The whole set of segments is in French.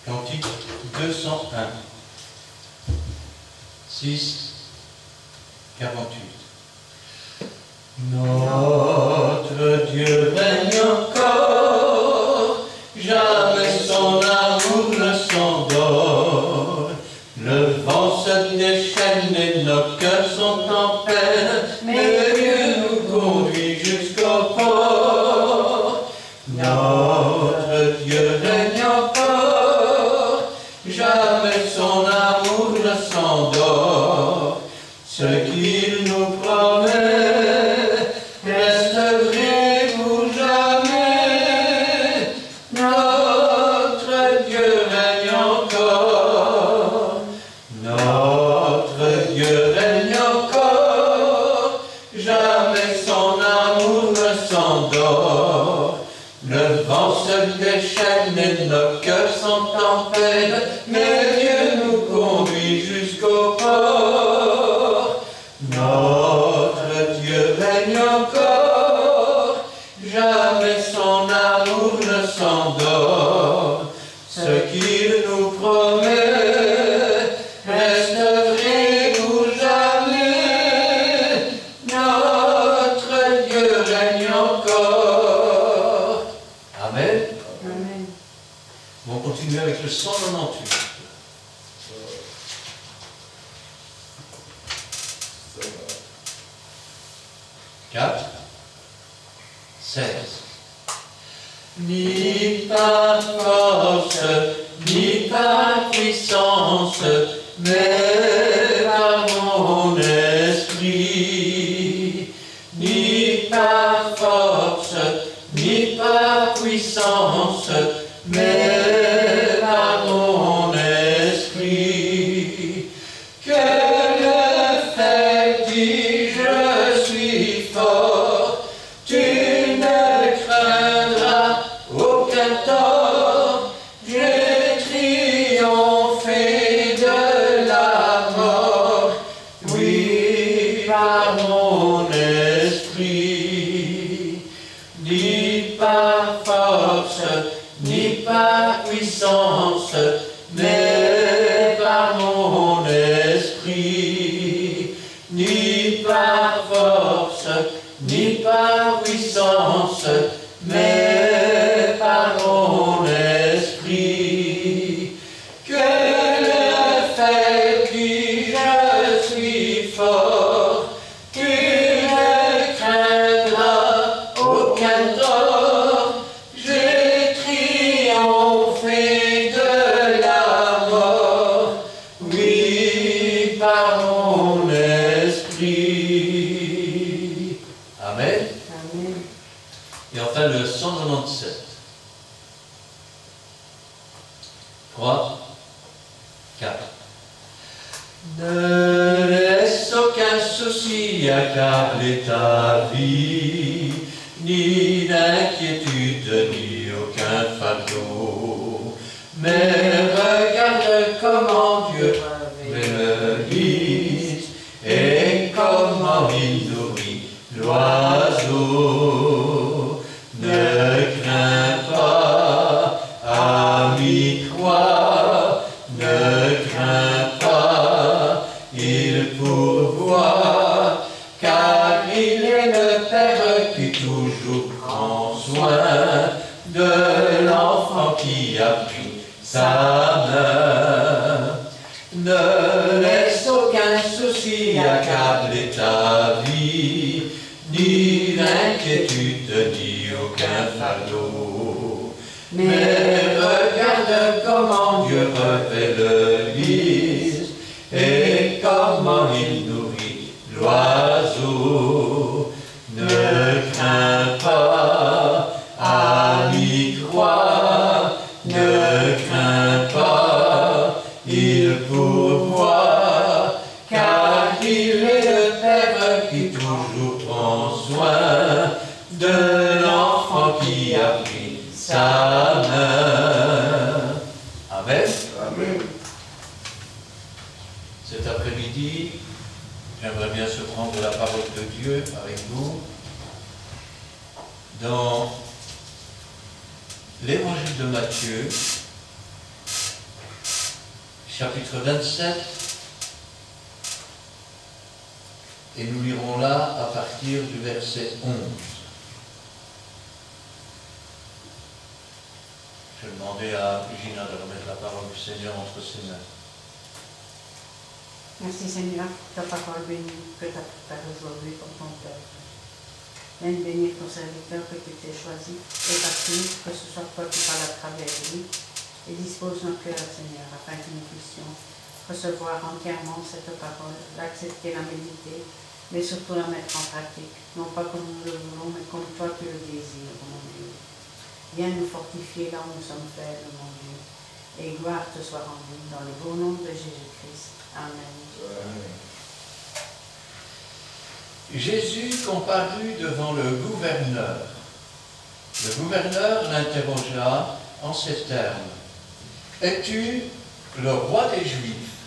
Cantique 201. 6, 48. Notre Dieu règne encore, jamais son amour ne s'endort. Le vent se déchaîne et nos cœurs sont en peine, mais Dieu nous conduit jusqu'au port. Notre Dieu règne encore, jamais son amour ne s'endort. Ce qu'il nous promet reste vrai pour jamais. Notre Dieu règne encore. Notre Dieu règne encore. Jamais son amour ne s'endort. Le vent se déchaîne et nos cœurs sont en peine, mais Dieu nous conduit jusqu'au port. Notre Dieu règne encore, jamais son amour ne s'endort. Ce qu'il nous promet reste vrai pour jamais. Notre Dieu règne encore. Amen. Amen. On continue avec le 198. 4, 16. Ni par force, ni par puissance, mais par mon esprit. Ni par force, ni par puissance, mais par mon esprit. Que le fait dit je suis fort, tu ne craindras aucun tort. J'ai triomphé de la mort, oui, par mon esprit. Ni par force, ni par puissance, mais par mon esprit. Ni par force, ni par puissance, mais par mon esprit. Que le fait dit je suis fort, tu ne craindras aucun tort. J'ai triomphé de la mort, oui, par mon esprit. Amen. Amen. Et enfin le 197. 3, 4. Ne laisse aucun souci accabler ta vie, ni d'inquiétude, ni aucun fardeau. Mais regarde comment Dieu réalise et comment il nourrit l'oiseau. Ne crains pas, ami, crois, ne crains pas, il pourvoit, car il est le Père qui toujours prend soin de l'enfant qui a pris sa main. Ne laisse aucun souci accabler ta vie, ni d'inquiétude, ni aucun fardeau. Mais regarde comment Dieu révèle et comment il nourrit l'oiseau. Ne crains pas, ami, crois, ne crains pas, il pourvoit, car il est le Père qui toujours prend soin de l'enfant qui a pris sa main. Amen. Amen. Cet après-midi, j'aimerais bien se prendre la parole de Dieu avec vous dans l'évangile de Matthieu, chapitre 27, et nous lirons là à partir du verset 11. Je vais demander à Gina de remettre la parole du Seigneur entre ses mains. Merci Seigneur pour ta parole bénie que tu as préparée aujourd'hui pour ton peuple. Viens bénir ton serviteur que tu t'es choisi et parti, que ce soit toi qui parles à travers lui, et dispose nos cœurs, Seigneur, afin que nous puissions recevoir entièrement cette parole, l'accepter, la méditer, mais surtout la mettre en pratique, non pas comme nous le voulons, mais comme toi tu le désires, mon Dieu. Viens nous fortifier là où nous sommes faibles, mon Dieu, et gloire te soit rendue dans le beau nom de Jésus-Christ. Amen. Jésus comparut devant le gouverneur. Le gouverneur l'interrogea en ces termes. « Es-tu le roi des Juifs ?»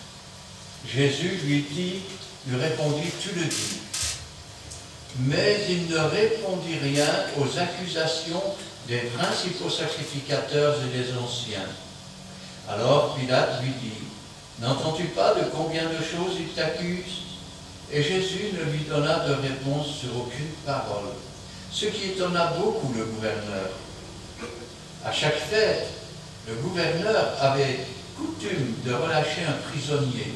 Jésus lui répondit, « Tu le dis. » Mais il ne répondit rien aux accusations des principaux sacrificateurs et des anciens. Alors Pilate lui dit, « N'entends-tu pas de combien de choses il t'accuse ?» Et Jésus ne lui donna de réponse sur aucune parole, ce qui étonna beaucoup le gouverneur. À chaque fête, le gouverneur avait coutume de relâcher un prisonnier,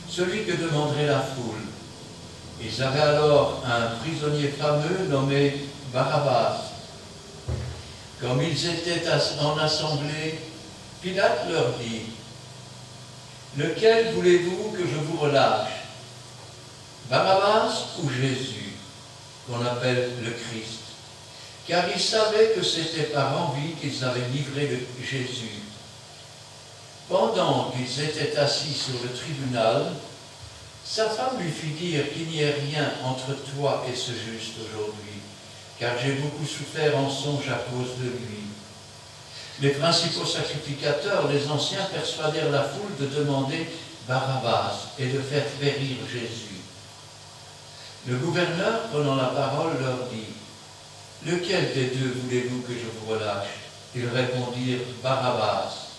celui que demanderait la foule. Ils avaient alors un prisonnier fameux nommé Barabbas. Comme ils étaient en assemblée, Pilate leur dit, « Lequel voulez-vous que je vous relâche, Barabbas ou Jésus, qu'on appelle le Christ ?» Car ils savaient que c'était par envie qu'ils avaient livré Jésus. Pendant qu'ils étaient assis sur le tribunal, sa femme lui fit dire qu'il n'y ait rien entre toi et ce juste aujourd'hui, car j'ai beaucoup souffert en songe à cause de lui. Les principaux sacrificateurs, les anciens, persuadèrent la foule de demander Barabbas et de faire périr Jésus. Le gouverneur, prenant la parole, leur dit, « Lequel des deux voulez-vous que je vous relâche ?» Ils répondirent, « Barabbas. »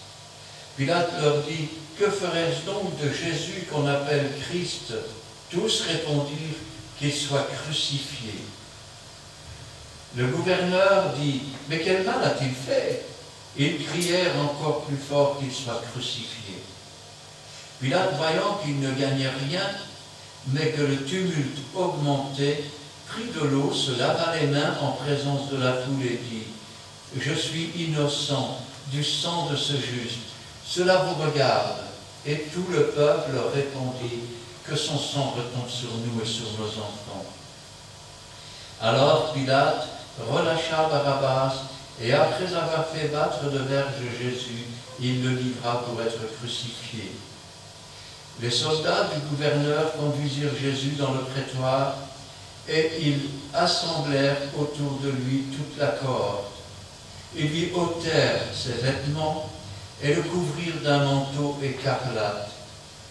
Pilate leur dit, « Que ferais-je donc de Jésus qu'on appelle Christ ?» Tous répondirent, « Qu'il soit crucifié. » Le gouverneur dit, « Mais quel mal a-t-il fait ?» Ils crièrent encore plus fort qu'il soit crucifié. Pilate, voyant qu'il ne gagnait rien, mais que le tumulte augmentait, prit de l'eau, se lava les mains en présence de la foule et dit, « Je suis innocent du sang de ce juste. Cela vous regarde. » Et tout le peuple répondit, « Que son sang retombe sur nous et sur nos enfants. » Alors Pilate relâcha Barabbas, et après avoir fait battre de verge Jésus, il le livra pour être crucifié. Les soldats du gouverneur conduisirent Jésus dans le prétoire, et ils assemblèrent autour de lui toute la cohorte. Ils lui ôtèrent ses vêtements et le couvrirent d'un manteau écarlate.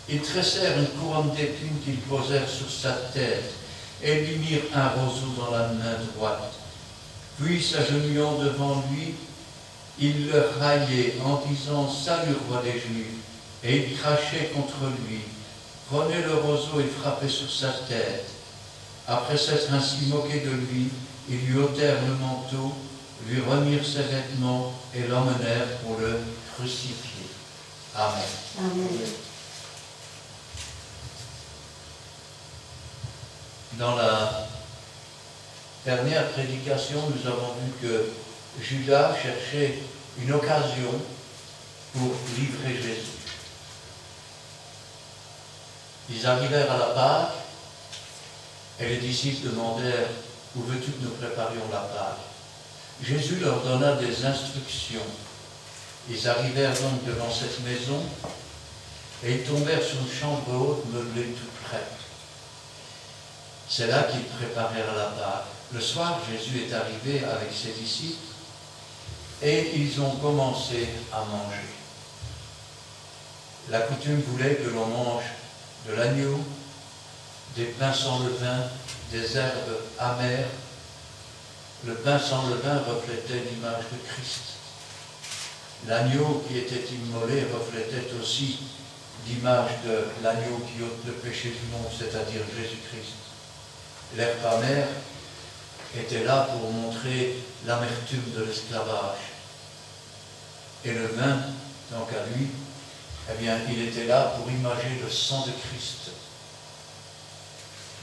Ils tressèrent une couronne d'épines qu'ils posèrent sur sa tête et lui mirent un roseau dans la main droite. Puis, s'agenouillant devant lui, ils le raillaient en disant « Salut, roi des Juifs !» Et ils crachaient contre lui, prenaient le roseau et frappaient sur sa tête. Après s'être ainsi moqués de lui, ils lui ôtèrent le manteau, lui remirent ses vêtements et l'emmenèrent pour le crucifier. Amen. Amen. Dans la dernière prédication, nous avons vu que Judas cherchait une occasion pour livrer Jésus. Ils arrivèrent à la Pâque et les disciples demandèrent « Où veux-tu que nous préparions la Pâque ?» Jésus leur donna des instructions. Ils arrivèrent donc devant cette maison et ils tombèrent sur une chambre haute meublée toute prête. C'est là qu'ils préparèrent la Pâque. Le soir, Jésus est arrivé avec ses disciples et ils ont commencé à manger. La coutume voulait que l'on mange de l'agneau, des pains sans levain, des herbes amères. Le pain sans levain reflétait l'image de Christ. L'agneau qui était immolé reflétait aussi d'image de l'agneau qui ôte le péché du monde, c'est-à-dire Jésus-Christ. L'herbe amère était là pour montrer l'amertume de l'esclavage. Et le vin, tant qu'à lui, eh bien, il était là pour imager le sang de Christ.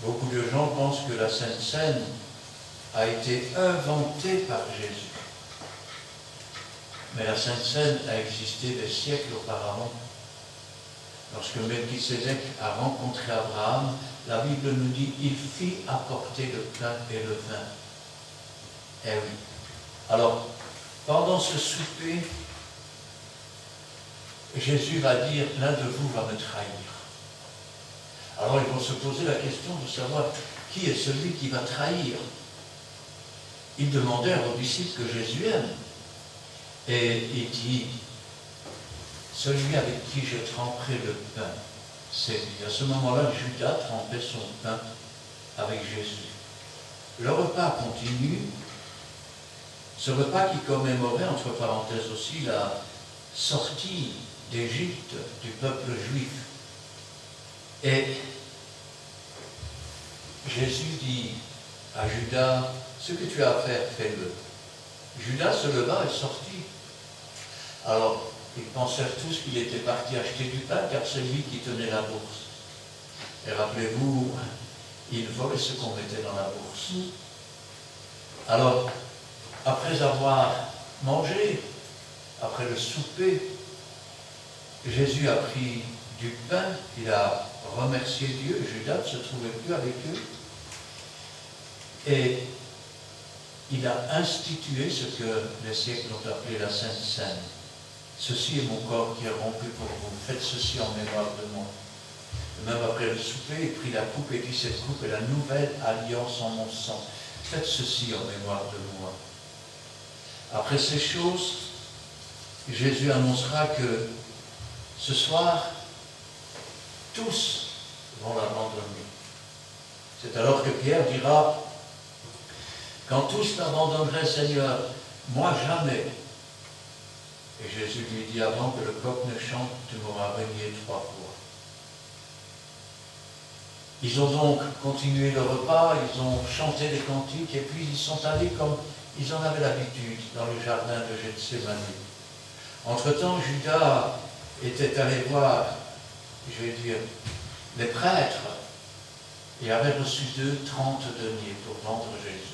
Beaucoup de gens pensent que la Sainte Seine a été inventée par Jésus. Mais la Sainte Seine a existé des siècles auparavant. Lorsque Melchisédek a rencontré Abraham, la Bible nous dit qu'il fit apporter le pain et le vin. Eh oui. Alors, pendant ce souper, Jésus va dire, l'un de vous va me trahir. Alors ils vont se poser la question de savoir qui est celui qui va trahir. Ils demandèrent aux disciples que Jésus aime. Et il dit, celui avec qui je tremperai le pain, c'est lui. À ce moment-là, Judas trempait son pain avec Jésus. Le repas continue. Ce repas qui commémorait, entre parenthèses aussi, la sortie d'Égypte du peuple juif. Et Jésus dit à Judas, ce que tu as à faire, fais-le. Judas se leva et sortit. Alors, ils pensèrent tous qu'il était parti acheter du pain, car c'est lui qui tenait la bourse. Et rappelez-vous, il volait ce qu'on mettait dans la bourse. Alors, après avoir mangé, après le souper, Jésus a pris du pain, il a remercié Dieu, Judas ne se trouvait plus avec eux, et il a institué ce que les siècles ont appelé la Sainte Seine. Ceci est mon corps qui est rompu pour vous, faites ceci en mémoire de moi. Et même après le souper, il prit la coupe et dit, cette coupe est la nouvelle alliance en mon sang. Faites ceci en mémoire de moi. Après ces choses, Jésus annoncera que ce soir, tous vont l'abandonner. C'est alors que Pierre dira, quand tous l'abandonneraient, Seigneur, moi jamais. Et Jésus lui dit, avant que le coq ne chante, tu m'auras renié 3 fois. Ils ont donc continué le repas, ils ont chanté des cantiques, et puis ils sont allés comme ils en avaient l'habitude dans le jardin de Gethsémani. Entre-temps, Judas était allé voir, je vais dire, les prêtres, et avait reçu d'eux 30 deniers pour vendre Jésus.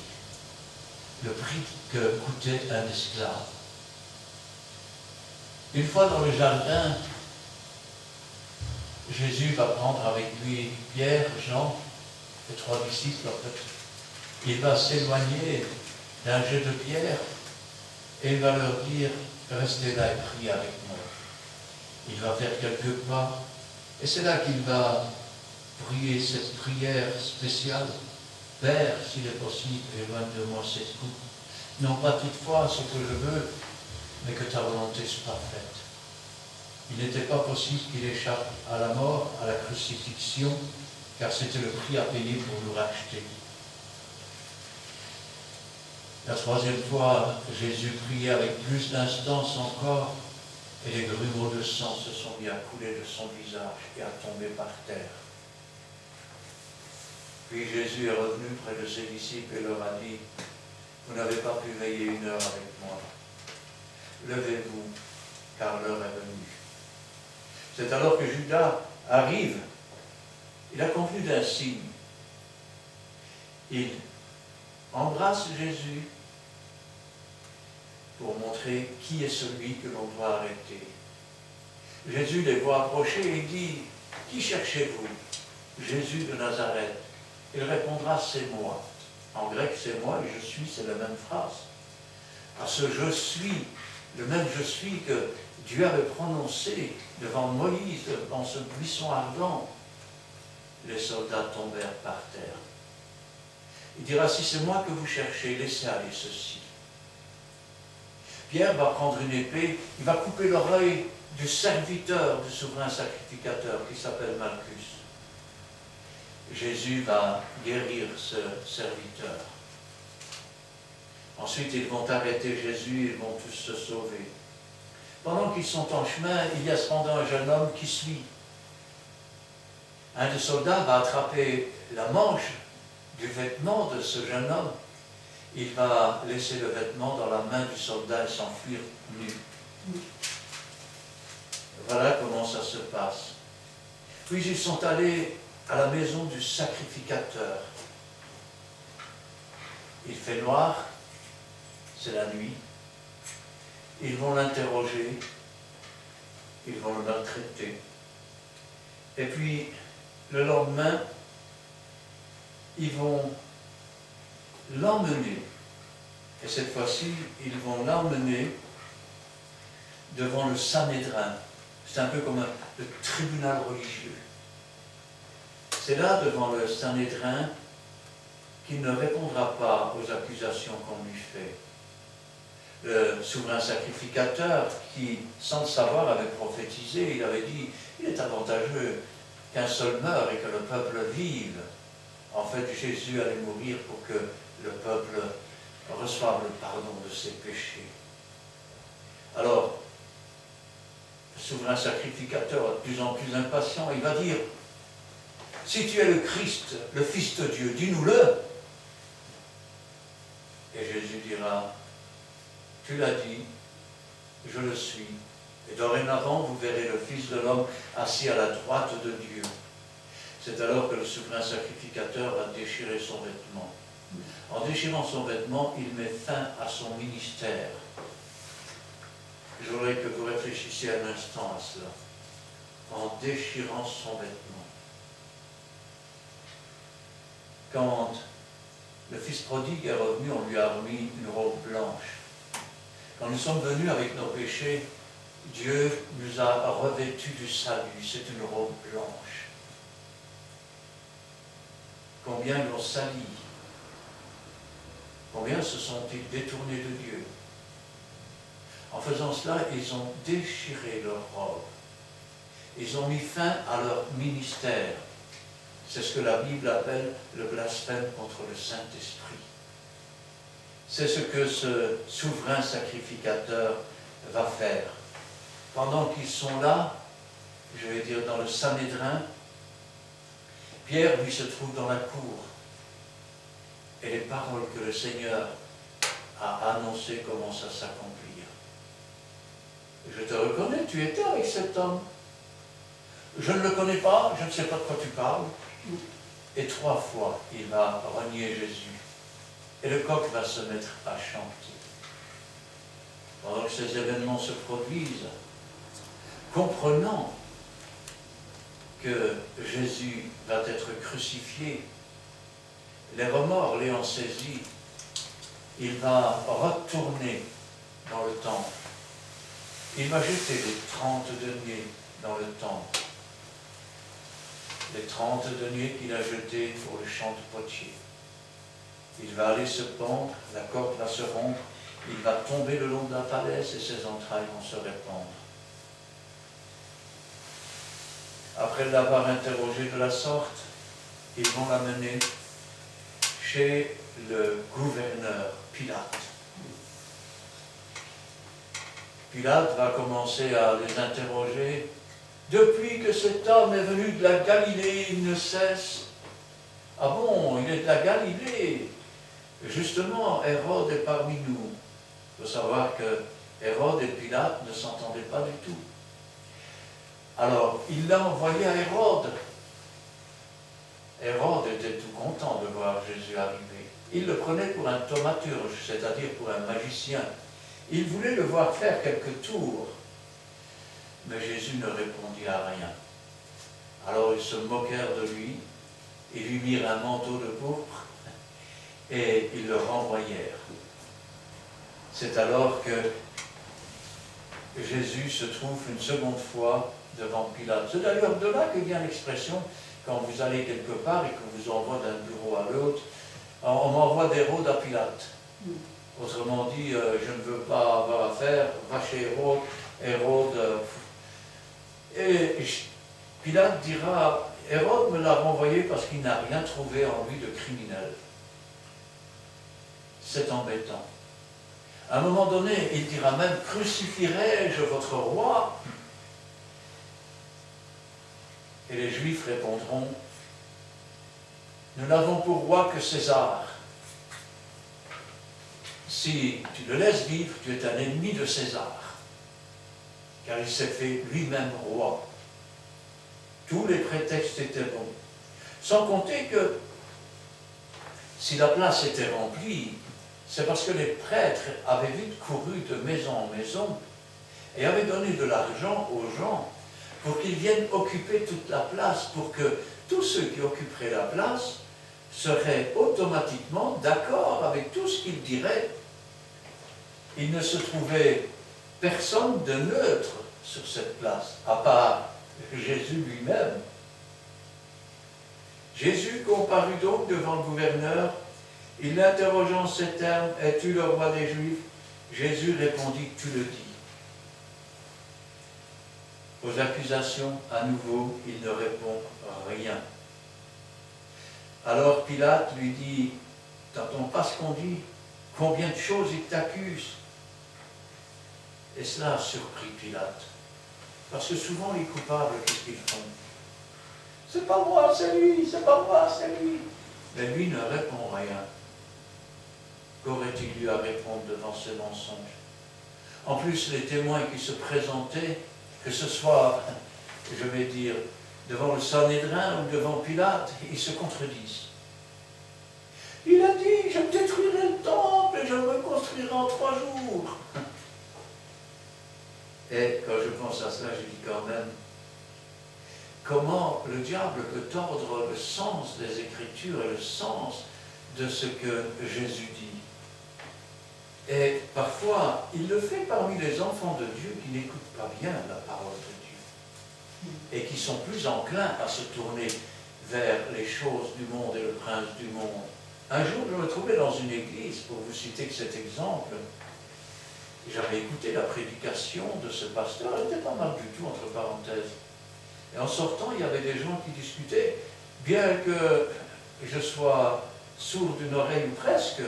Le prix que coûtait un esclave. Une fois dans le jardin, Jésus va prendre avec lui Pierre, Jean, les 3 disciples en fait. Il va s'éloigner d'un jet de pierre et il va leur dire, restez là et priez avec moi. Il va faire quelques pas et c'est là qu'il va prier cette prière spéciale. Père, s'il est possible, éloigne de moi cette coupe. Non pas toutefois ce que je veux, mais que ta volonté soit faite. Il n'était pas possible qu'il échappe à la mort, à la crucifixion, car c'était le prix à payer pour nous racheter. La 3e fois, Jésus priait avec plus d'instance encore, et les grumeaux de sang se sont mis à couler de son visage et à tomber par terre. Puis Jésus est revenu près de ses disciples et leur a dit, vous n'avez pas pu veiller 1 heure avec moi. Levez-vous, car l'heure est venue. C'est alors que Judas arrive. Il a convenu d'un signe. Il embrasse Jésus pour montrer qui est celui que l'on doit arrêter. Jésus les voit approcher et il dit, qui cherchez-vous? Jésus de Nazareth. Il répondra, c'est moi. En grec, c'est moi et je suis, c'est la même phrase. Parce que je suis, le même je suis que Dieu avait prononcé devant Moïse dans ce buisson ardent. Les soldats tombèrent par terre. Il dira, si c'est moi que vous cherchez, laissez aller ceci. Pierre va prendre une épée, il va couper l'oreille du serviteur du souverain sacrificateur qui s'appelle Malchus. Jésus va guérir ce serviteur. Ensuite, ils vont arrêter Jésus, ils vont tous se sauver. Pendant qu'ils sont en chemin, il y a cependant un jeune homme qui suit. un des soldats va attraper la manche du vêtement de ce jeune homme. Il va laisser le vêtement dans la main du soldat et s'enfuir nu. Voilà comment ça se passe. Puis ils sont allés à la maison du sacrificateur. Il fait noir, c'est la nuit. Ils vont l'interroger, ils vont le maltraiter. Et puis, le lendemain, ils vont l'emmener. Et cette fois-ci, ils vont l'emmener devant le Sanhédrin. C'est un peu comme le tribunal religieux. C'est là, devant le Sanhédrin, qu'il ne répondra pas aux accusations qu'on lui fait. Le souverain sacrificateur, qui, sans le savoir, avait prophétisé, il avait dit, il est avantageux qu'un seul meure et que le peuple vive. En fait, Jésus allait mourir pour que le peuple reçoive le pardon de ses péchés. Alors, le souverain sacrificateur, de plus en plus impatient, il va dire, si tu es le Christ, le Fils de Dieu, dis-nous-le. Et Jésus dira, tu l'as dit, je le suis. Et dorénavant, vous verrez le Fils de l'homme assis à la droite de Dieu. C'est alors que le souverain sacrificateur va déchirer son vêtement. En déchirant son vêtement, il met fin à son ministère. Je voudrais que vous réfléchissiez un instant à cela. En déchirant son vêtement. Quand le fils prodigue est revenu, on lui a remis une robe blanche. Quand nous sommes venus avec nos péchés, Dieu nous a revêtus du salut. C'est une robe blanche. Combien l'ont sali? Combien se sont-ils détournés de Dieu? En faisant cela, ils ont déchiré leur robe. Ils ont mis fin à leur ministère. C'est ce que la Bible appelle le blasphème contre le Saint-Esprit. C'est ce que ce souverain sacrificateur va faire. Pendant qu'ils sont là, je vais dire dans le Sanhédrin, Pierre, lui, se trouve dans la cour. Et les paroles que le Seigneur a annoncées commencent à s'accomplir. Je te reconnais, tu étais avec cet homme. Je ne le connais pas, je ne sais pas de quoi tu parles. Et 3 fois, il va renier Jésus. Et le coq va se mettre à chanter. Pendant que ces événements se produisent, comprenant que Jésus va être crucifié, les remords l'ayant saisi, il va retourner dans le temple. Il va jeter les 30 deniers dans le temple. Les 30 deniers qu'il a jetés pour le champ de potier. Il va aller se pendre, la corde va se rompre, il va tomber le long de la falaise et ses entrailles vont se répandre. Après l'avoir interrogé de la sorte, ils vont l'amener chez le gouverneur Pilate. Pilate va commencer à les interroger. Depuis que cet homme est venu de la Galilée, il ne cesse. Ah bon, il est de la Galilée. Justement, Hérode est parmi nous. Il faut savoir que Hérode et Pilate ne s'entendaient pas du tout. Alors, il l'a envoyé à Hérode. Hérode était tout content de voir Jésus arriver. Il le prenait pour un thaumaturge, c'est-à-dire pour un magicien. Il voulait le voir faire quelques tours. Mais Jésus ne répondit à rien. Alors ils se moquèrent de lui, ils lui mirent un manteau de pourpre et ils le renvoyèrent. C'est alors que Jésus se trouve une seconde fois devant Pilate. C'est d'ailleurs de là que vient l'expression, quand vous allez quelque part et qu'on vous envoie d'un bureau à l'autre, on m'envoie d'Hérode à Pilate. Autrement dit, je ne veux pas avoir affaire, va chez Hérode, Hérode. Et Pilate dira, Hérode me l'a renvoyé parce qu'il n'a rien trouvé en lui de criminel. C'est embêtant. À un moment donné, il dira même, crucifierai-je votre roi? Et les Juifs répondront, nous n'avons pour roi que César. Si tu le laisses vivre, tu es un ennemi de César, car il s'est fait lui-même roi. Tous les prétextes étaient bons. Sans compter que si la place était remplie, c'est parce que les prêtres avaient vite couru de maison en maison et avaient donné de l'argent aux gens pour qu'ils viennent occuper toute la place, pour que tous ceux qui occuperaient la place seraient automatiquement d'accord avec tout ce qu'ils diraient. Il ne se trouvait personne de neutre sur cette place, à part Jésus lui-même. Jésus comparut donc devant le gouverneur. Il l'interrogea en ces termes, « Es-tu le roi des Juifs ?» Jésus répondit, « Tu le dis. » Aux accusations, à nouveau, il ne répond rien. Alors Pilate lui dit, « T'entends pas ce qu'on dit? Combien de choses il t'accuse ?» Et cela a surpris Pilate. Parce que souvent, les coupables, qu'est-ce qu'ils font? C'est pas moi, c'est lui, c'est pas moi, c'est lui. Mais lui ne répond rien. Qu'aurait-il eu à répondre devant ce mensonge? En plus, les témoins qui se présentaient, que ce soit, je vais dire, devant le Sanhédrin ou devant Pilate, ils se contredisent. Il a dit, je détruirai le temple et je le reconstruirai en 3 jours. Et quand je pense à cela, je dis quand même, comment le diable peut tordre le sens des Écritures et le sens de ce que Jésus dit. Et parfois, il le fait parmi les enfants de Dieu qui n'écoutent pas bien la parole de Dieu et qui sont plus enclins à se tourner vers les choses du monde et le prince du monde. Un jour, je me trouvais dans une église, pour vous citer que cet exemple, j'avais écouté la prédication de ce pasteur, elle était pas mal du tout, entre parenthèses. Et en sortant, il y avait des gens qui discutaient, bien que je sois sourd d'une oreille ou presque,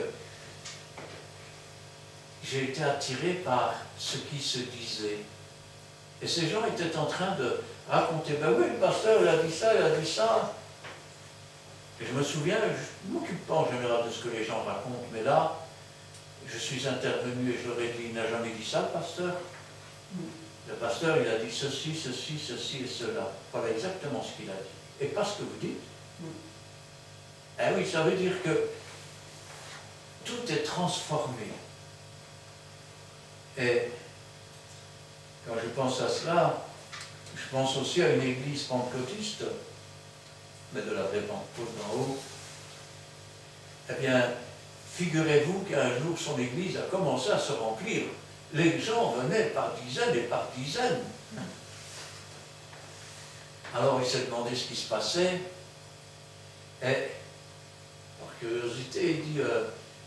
j'ai été attiré par ce qui se disait. Et ces gens étaient en train de raconter, ben oui, le pasteur, il a dit ça, il a dit ça. Et je me souviens, je ne m'occupe pas en général de ce que les gens racontent, mais là, je suis intervenu et je leur ai dit, il n'a jamais dit ça, le pasteur. Le pasteur, il a dit ceci, ceci, ceci et cela. Voilà exactement ce qu'il a dit. Et pas ce que vous dites. Eh oui, ça veut dire que tout est transformé. Et quand je pense à cela, je pense aussi à une église pentecôtiste, mais de la vraie Pentecôte d'en haut. Eh bien, figurez-vous qu'un jour, son église a commencé à se remplir. Les gens venaient par dizaines et par dizaines. Alors il s'est demandé ce qui se passait. Et, par curiosité, il dit,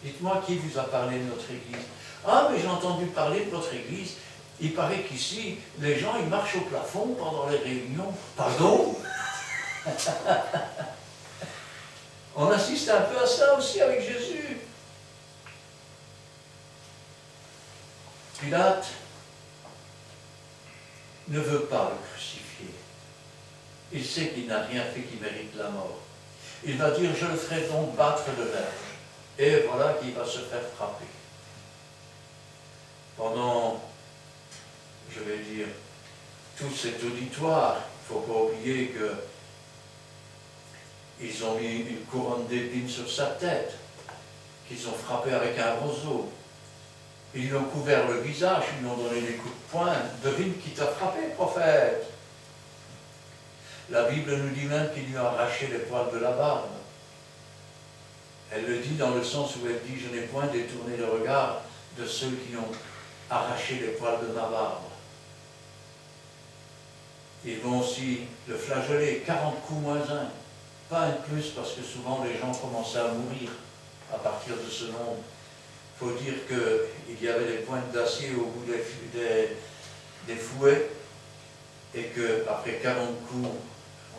dites-moi qui vous a parlé de notre église. Ah, mais j'ai entendu parler de votre église. Il paraît qu'ici, les gens, ils marchent au plafond pendant les réunions. Pardon? On assiste un peu à ça aussi avec Jésus. Pilate ne veut pas le crucifier. Il sait qu'il n'a rien fait qui mérite la mort. Il va dire, je le ferai donc battre de verge. Et voilà qu'il va se faire frapper. Pendant, je vais dire, tout cet auditoire, il ne faut pas oublier qu'ils ont mis une couronne d'épines sur sa tête, qu'ils ont frappé avec un roseau. Ils lui ont couvert le visage, ils lui ont donné des coups de poing. Devine qui t'a frappé, prophète. La Bible nous dit même qu'il lui a arraché les poils de la barbe. Elle le dit dans le sens où elle dit, je n'ai point détourné le regard de ceux qui ont arraché les poils de ma barbe. Ils vont aussi le flageller, 40 coups moins un. Pas un de plus, parce que souvent les gens commençaient à mourir à partir de ce nombre. Il faut dire qu'il y avait des pointes d'acier au bout des fouets et qu'après 40 coups,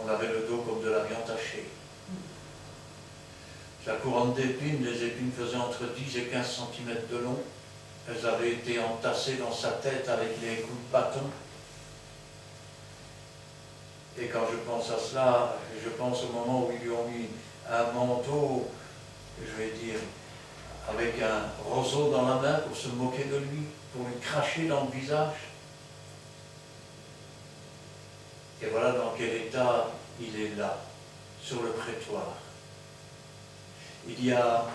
on avait le dos comme de la viande hachée. La couronne d'épines, les épines faisaient entre 10 et 15 cm de long. Elles avaient été entassées dans sa tête avec les coups de bâton. Et quand je pense à cela, je pense au moment où ils lui ont mis un manteau, je vais dire, avec un roseau dans la main pour se moquer de lui, pour lui cracher dans le visage. Et voilà dans quel état il est là, sur le prétoire. Il y a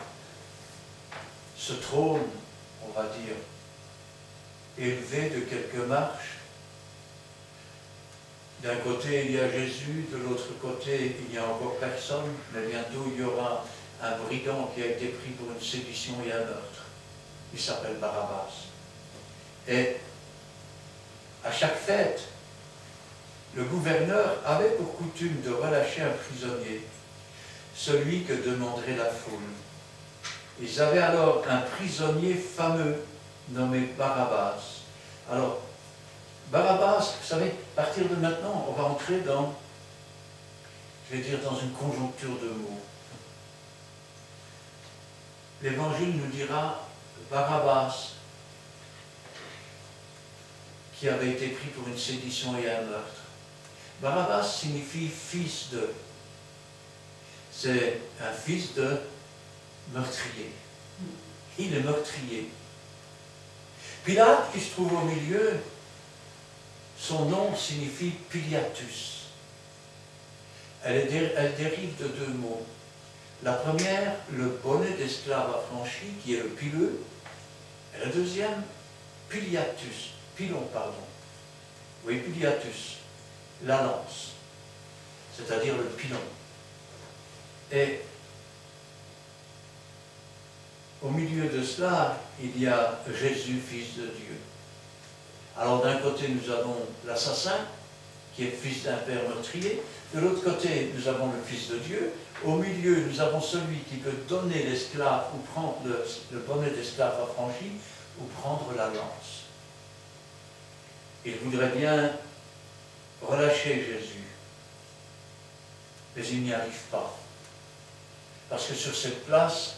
ce trône, on va dire, élevé de quelques marches. D'un côté, il y a Jésus, de l'autre côté, il n'y a encore personne, mais bientôt il y aura un brigand qui a été pris pour une sédition et un meurtre. Il s'appelle Barabbas. Et à chaque fête, le gouverneur avait pour coutume de relâcher un prisonnier, celui que demanderait la foule. Ils avaient alors un prisonnier fameux nommé Barabbas. Alors, Barabbas, vous savez, à partir de maintenant, on va entrer dans, je vais dire, dans une conjoncture de mots. L'Évangile nous dira Barabbas, qui avait été pris pour une sédition et un meurtre. Barabbas signifie fils de. C'est un fils de meurtrier. Il est meurtrier. Pilate, qui se trouve au milieu, son nom signifie Pilatus. Elle dérive de deux mots. La première, le bonnet d'esclave affranchi, qui est le pileux. Et la deuxième, Pilatus, pilon, pardon. Oui, Pilatus, la lance, c'est-à-dire le pilon. Et au milieu de cela, il y a Jésus, fils de Dieu. Alors d'un côté, nous avons l'assassin, qui est fils d'un père meurtrier. De l'autre côté, nous avons le Fils de Dieu. Au milieu, nous avons celui qui peut donner l'esclave ou prendre le bonnet d'esclave affranchi ou prendre la lance. Il voudrait bien relâcher Jésus, mais il n'y arrive pas. Parce que sur cette place,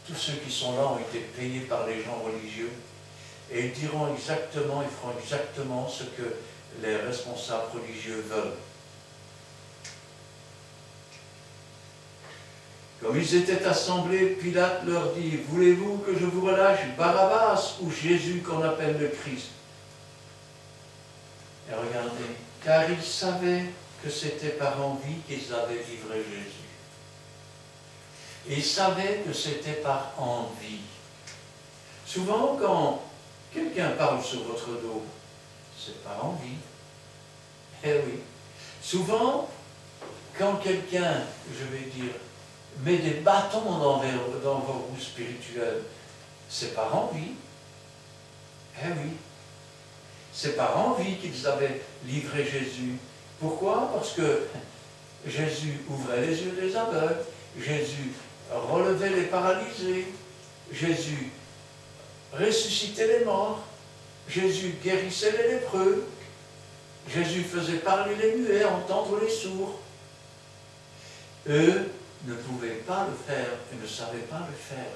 tous ceux qui sont là ont été payés par les gens religieux et ils diront exactement, ils feront exactement ce que les responsables religieux veulent. Comme ils étaient assemblés, Pilate leur dit, « Voulez-vous que je vous relâche Barabbas ou Jésus qu'on appelle le Christ ?» Et regardez, car ils savaient que c'était par envie qu'ils avaient livré Jésus. Ils savaient que c'était par envie. Souvent, quand quelqu'un parle sur votre dos, c'est par envie. Eh oui. Souvent, quand quelqu'un, je vais dire, met des bâtons dans vos roues spirituelles, c'est par envie. Eh oui. C'est par envie qu'ils avaient livré Jésus. Pourquoi? Parce que Jésus ouvrait les yeux des aveugles, Jésus relevait les paralysés, Jésus ressuscitait les morts, Jésus guérissait les lépreux, Jésus faisait parler les muets, entendre les sourds. Eux ne pouvaient pas le faire et ne savaient pas le faire.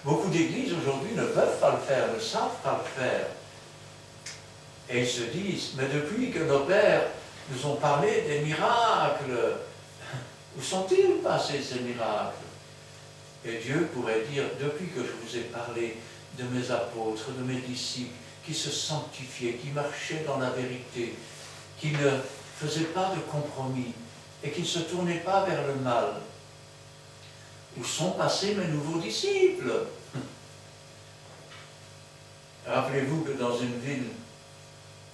Beaucoup d'églises aujourd'hui ne peuvent pas le faire, ne savent pas le faire. Et ils se disent, mais depuis que nos pères nous ont parlé des miracles, où sont-ils passés ces miracles? Et Dieu pourrait dire, depuis que je vous ai parlé de mes apôtres, de mes disciples, qui se sanctifiaient, qui marchaient dans la vérité, qui ne faisaient pas de compromis et qui ne se tournaient pas vers le mal, où sont passés mes nouveaux disciples? Rappelez-vous que dans une ville,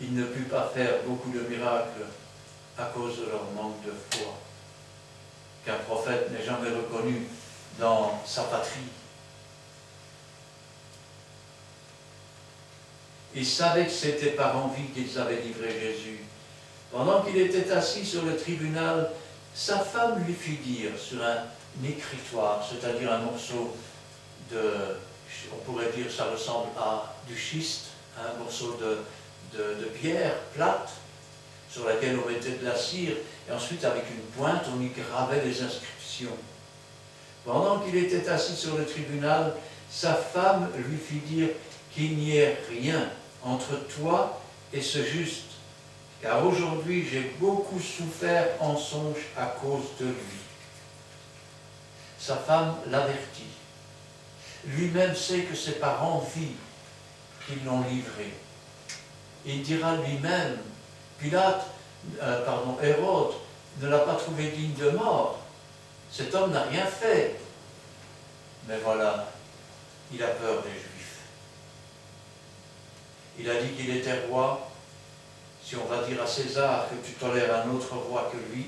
ils ne purent pas faire beaucoup de miracles à cause de leur manque de foi. Qu'un prophète n'est jamais reconnu dans sa patrie. Ils savaient que c'était par envie qu'ils avaient livré Jésus. Pendant qu'il était assis sur le tribunal, sa femme lui fit dire sur un écritoire, c'est-à-dire un morceau de, on pourrait dire ça ressemble à du schiste, un morceau de pierre plate sur laquelle on mettait de la cire et ensuite avec une pointe on y gravait des inscriptions. Pendant qu'il était assis sur le tribunal, sa femme lui fit dire qu'il n'y ait rien entre toi et ce juste, car aujourd'hui j'ai beaucoup souffert en songe à cause de lui. Sa femme l'avertit. Lui-même sait que c'est par envie qu'ils l'ont livré. Il dira lui-même, Hérode ne l'a pas trouvé digne de mort. Cet homme n'a rien fait. Mais voilà, il a peur des Juifs. Il a dit qu'il était roi. Si on va dire à César que tu tolères un autre roi que lui,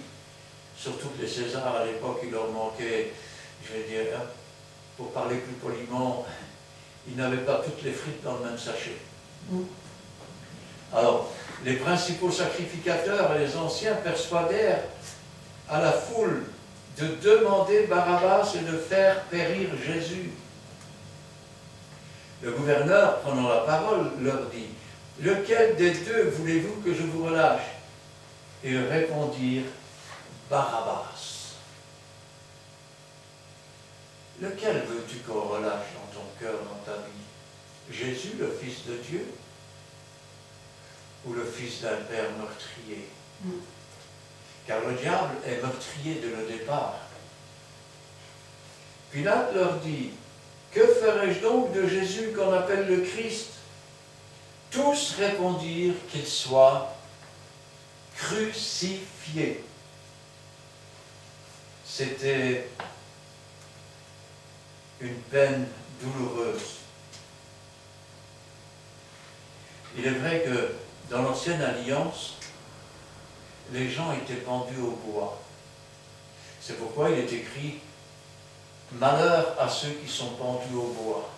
surtout que les Césars à l'époque, il leur manquait, je vais dire, pour parler plus poliment, ils n'avaient pas toutes les frites dans le même sachet. Alors, les principaux sacrificateurs et les anciens persuadèrent à la foule de demander Barabbas et de faire périr Jésus. Le gouverneur, prenant la parole, leur dit « Lequel des deux voulez-vous que je vous relâche ?» Et ils répondirent « Barabbas. » Lequel veux-tu qu'on relâche dans ton cœur, dans ta vie? Jésus, le Fils de Dieu, ou le fils d'un père meurtrier? Car le diable est meurtrier dès le départ. Pilate leur dit, que ferai-je donc de Jésus qu'on appelle le Christ? Tous répondirent qu'il soit crucifié. C'était une peine douloureuse. Il est vrai que dans l'ancienne alliance, les gens étaient pendus au bois. C'est pourquoi il est écrit « Malheur à ceux qui sont pendus au bois »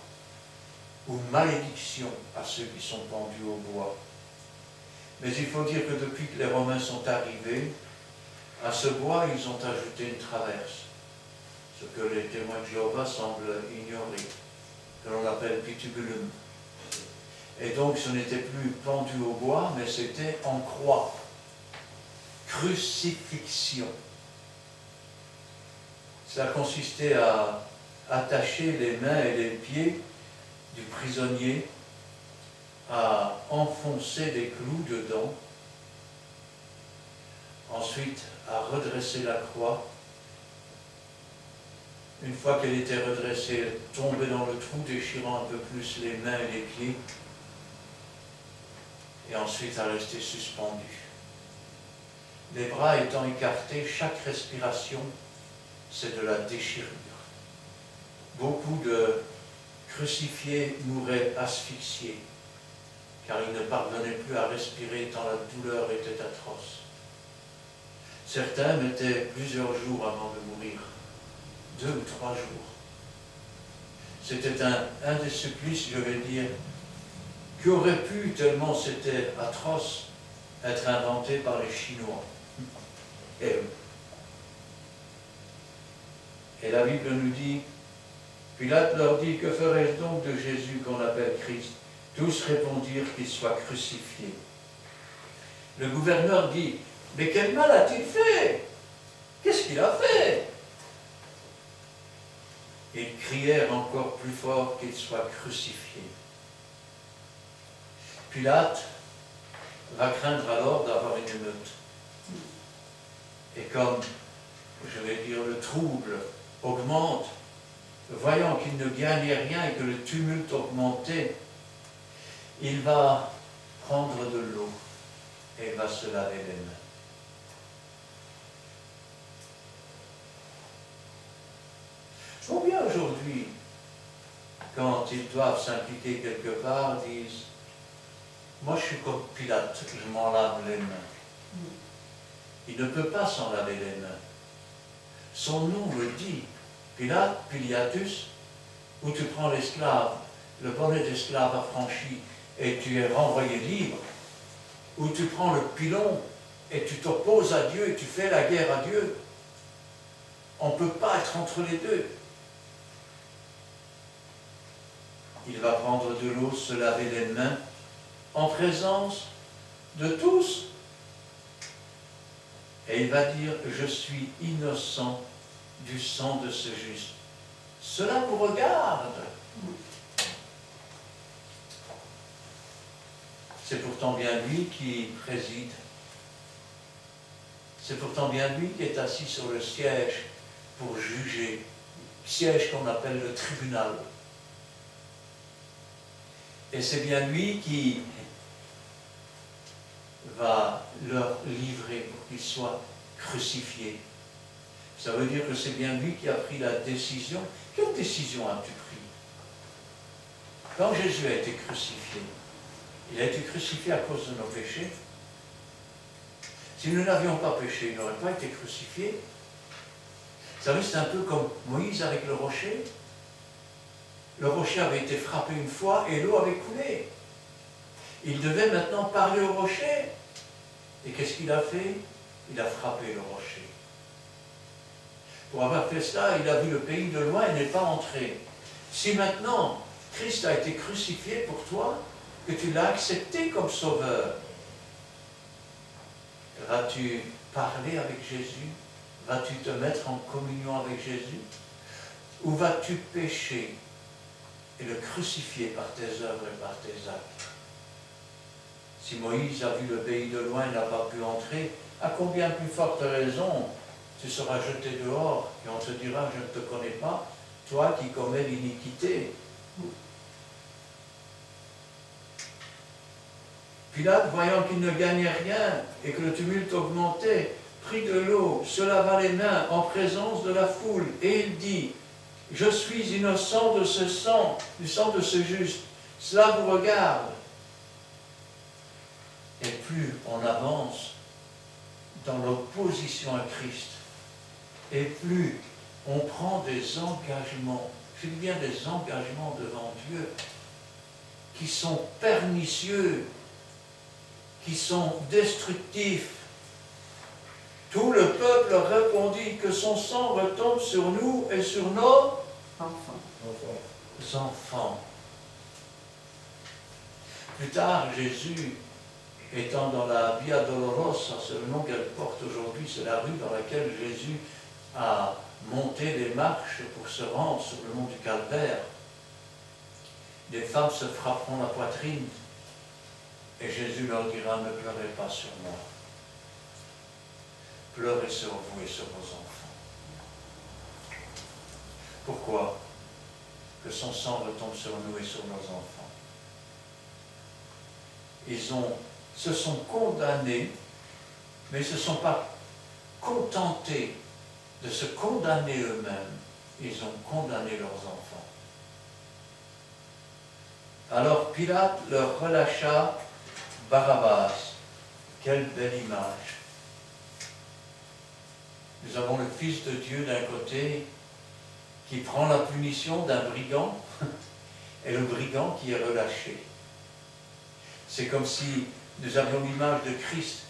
ou « Malédiction à ceux qui sont pendus au bois ». Mais il faut dire que depuis que les Romains sont arrivés, à ce bois, ils ont ajouté une traverse, ce que les témoins de Jéhovah semblent ignorer, que l'on appelle pitubulum. Et donc ce n'était plus pendu au bois, mais c'était en croix. Crucifixion. Cela consistait à attacher les mains et les pieds du prisonnier, à enfoncer des clous dedans, ensuite à redresser la croix. Une fois qu'elle était redressée, tomber dans le trou, déchirant un peu plus les mains et les pieds, et ensuite à rester suspendu. Les bras étant écartés, chaque respiration, c'est de la déchirure. Beaucoup de crucifiés mouraient asphyxiés, car ils ne parvenaient plus à respirer tant la douleur était atroce. Certains mettaient plusieurs jours avant de mourir, 2 ou 3 jours. C'était un des supplices, je vais dire, qui aurait pu, tellement c'était atroce, être inventé par les Chinois. Et la Bible nous dit, Pilate leur dit, que ferais-je donc de Jésus qu'on appelle Christ? Tous répondirent qu'il soit crucifié. Le gouverneur dit, mais quel mal a-t-il fait? Qu'est-ce qu'il a fait? Ils crièrent encore plus fort qu'il soit crucifié. Pilate va craindre alors d'avoir une émeute. Et comme, je vais dire, le trouble augmente, voyant qu'il ne gagnait rien et que le tumulte augmentait, il va prendre de l'eau et va se laver les mains. Combien aujourd'hui, quand ils doivent s'impliquer quelque part, disent « Moi je suis comme Pilate, je m'en lave les mains ». Il ne peut pas s'en laver les mains. Son nom le dit, Pilate, Piliatus, où tu prends l'esclave, le bonnet d'esclave affranchi, et tu es renvoyé libre, où tu prends le pilon, et tu t'opposes à Dieu, et tu fais la guerre à Dieu. On ne peut pas être entre les deux. Il va prendre de l'eau, se laver les mains, en présence de tous. Et il va dire, je suis innocent du sang de ce juste. Cela vous regarde. C'est pourtant bien lui qui préside C'est pourtant bien lui qui est assis sur le siège pour juger, siège qu'on appelle le tribunal. Et c'est bien lui qui va leur livrer pour qu'ils soient crucifiés. Ça veut dire que c'est bien lui qui a pris la décision. Quelle décision as-tu pris? Quand Jésus a été crucifié, il a été crucifié à cause de nos péchés. Si nous n'avions pas péché, il n'aurait pas été crucifié. Vous savez, c'est un peu comme Moïse avec le rocher. Le rocher avait été frappé une fois et l'eau avait coulé. Il devait maintenant parler au rocher. Et qu'est-ce qu'il a fait? Il a frappé le rocher. Pour avoir fait cela, il a vu le pays de loin et n'est pas entré. Si maintenant Christ a été crucifié pour toi, que tu l'as accepté comme sauveur, vas-tu parler avec Jésus? Vas-tu te mettre en communion avec Jésus? Ou vas-tu pécher et le crucifier par tes œuvres et par tes actes? Si Moïse a vu le pays de loin et n'a pas pu entrer, à combien plus forte raison tu seras jeté dehors et on te dira, je ne te connais pas, toi qui commets l'iniquité. Pilate, voyant qu'il ne gagnait rien et que le tumulte augmentait, prit de l'eau, se lava les mains en présence de la foule, et il dit, je suis innocent de ce sang, du sang de ce juste, cela vous regarde. Et plus on avance dans l'opposition à Christ, et plus on prend des engagements, je dis bien des engagements devant Dieu, qui sont pernicieux, qui sont destructifs. Tout le peuple répondit que son sang retombe sur nous et sur nos enfants. Plus tard, Jésus, étant dans la Via Dolorosa, c'est le nom qu'elle porte aujourd'hui, c'est la rue dans laquelle Jésus a monté les marches pour se rendre sur le mont du Calvaire. Les femmes se frapperont la poitrine et Jésus leur dira, ne pleurez pas sur moi. Pleurez sur vous et sur vos enfants. Pourquoi? Que son sang retombe sur nous et sur nos enfants. Ils se sont condamnés, mais ils ne se sont pas contentés de se condamner eux-mêmes. Ils ont condamné leurs enfants. Alors Pilate leur relâcha Barabbas. Quelle belle image! Nous avons le Fils de Dieu d'un côté qui prend la punition d'un brigand et le brigand qui est relâché. C'est comme si nous avions l'image de Christ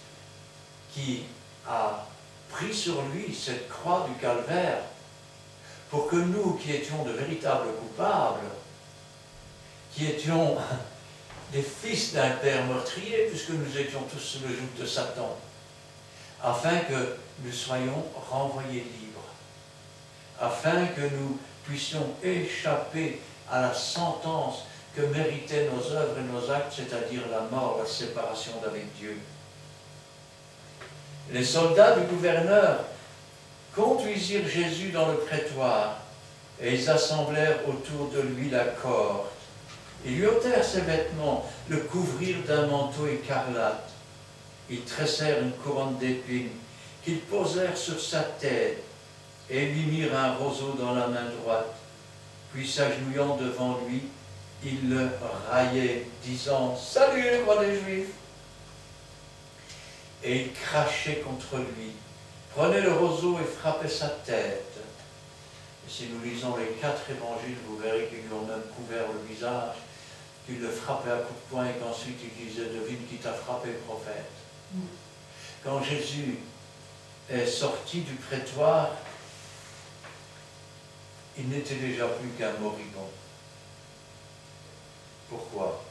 qui a pris sur lui cette croix du calvaire pour que nous qui étions de véritables coupables, qui étions les fils d'un père meurtrier, puisque nous étions tous sous le joug de Satan, afin que nous soyons renvoyés libres, afin que nous puissions échapper à la sentence que méritaient nos œuvres et nos actes, c'est-à-dire la mort, la séparation d'avec Dieu. Les soldats du gouverneur conduisirent Jésus dans le prétoire, et ils assemblèrent autour de lui la cohorte. Ils lui ôtèrent ses vêtements, le couvrirent d'un manteau écarlate. Ils tressèrent une couronne d'épines qu'ils posèrent sur sa tête et lui mirent un roseau dans la main droite. Puis s'agenouillant devant lui, ils le raillaient, disant « Salut, roi des Juifs !» Et ils crachaient contre lui, prenaient le roseau et frappaient sa tête. Et si nous lisons les 4 évangiles, vous verrez qu'ils lui ont même couvert le visage, qu'ils le frappaient à coups de poing et qu'ensuite ils disaient « Devine qui t'a frappé, prophète !» Quand Jésus est sorti du prétoire, il n'était déjà plus qu'un moribond. Pourquoi?